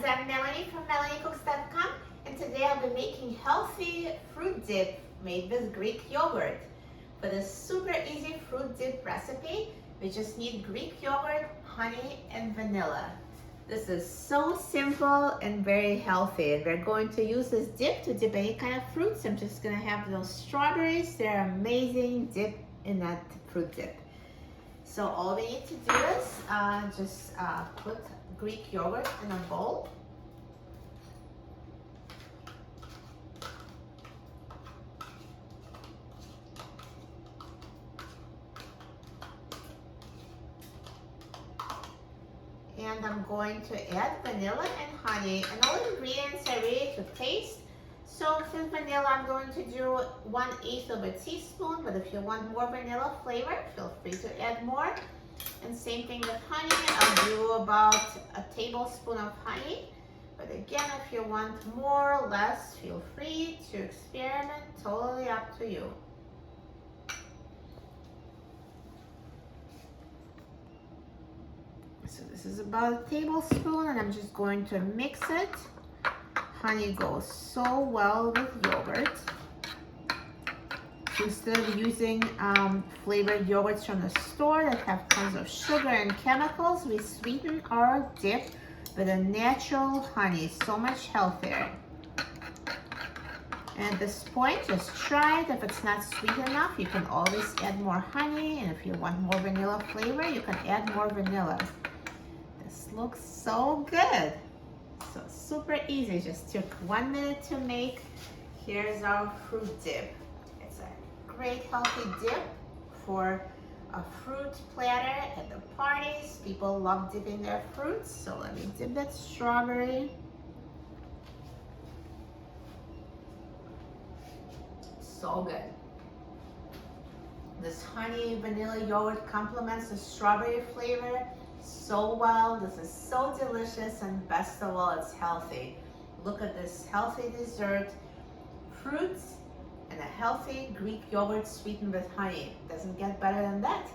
I'm Melanie from melaniecooks.com, and today I'll be making healthy fruit dip made with Greek yogurt. For this super easy fruit dip recipe, we just need Greek yogurt, honey, and vanilla. This is so simple and very healthy, and we're going to use this dip to dip any kind of fruits. I'm just gonna have those strawberries. They're amazing dip in that fruit dip. So all we need to do is just put Greek yogurt in a bowl. And I'm going to add vanilla and honey, and all ingredients are ready to taste. So for vanilla, I'm going to do 1/8 of a teaspoon, but if you want more vanilla flavor, feel free to add more. And same thing with honey, I'll do about a tablespoon of honey. But again, if you want more or less, feel free to experiment, totally up to you. So this is about a tablespoon, and I'm just going to mix it. Honey goes so well with yogurt. Instead of using flavored yogurts from the store that have tons of sugar and chemicals, we sweeten our dip with a natural honey, so much healthier. And at this point, just try it. If it's not sweet enough, you can always add more honey, and if you want more vanilla flavor, you can add more vanilla. This looks so good. So super easy, just took 1 minute to make. Here's our fruit dip. It's a great healthy dip for a fruit platter at the parties. People love dipping their fruits, so let me dip that strawberry. So good. This honey vanilla yogurt complements the strawberry flavor so well. This is so delicious, and best of all, it's healthy. Look at this healthy dessert, fruits and a healthy Greek yogurt sweetened with honey. Doesn't get better than that.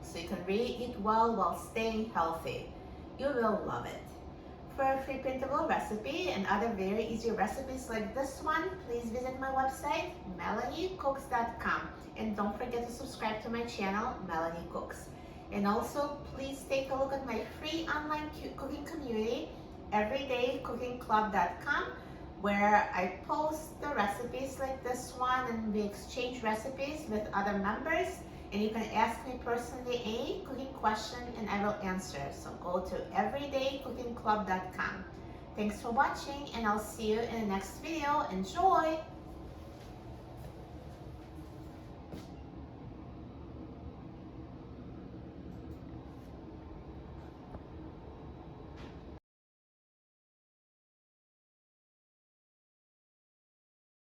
So you can really eat well while staying healthy. You will love it. For a free printable recipe and other very easy recipes like this one, please visit my website, melaniecooks.com. And don't forget to subscribe to my channel, Melanie Cooks. And also, please take a look at my free online cooking community, everydaycookingclub.com, where I post the recipes like this one, and we exchange recipes with other members. And you can ask me personally any cooking question, and I will answer. So go to everydaycookingclub.com. Thanks for watching, and I'll see you in the next video. Enjoy!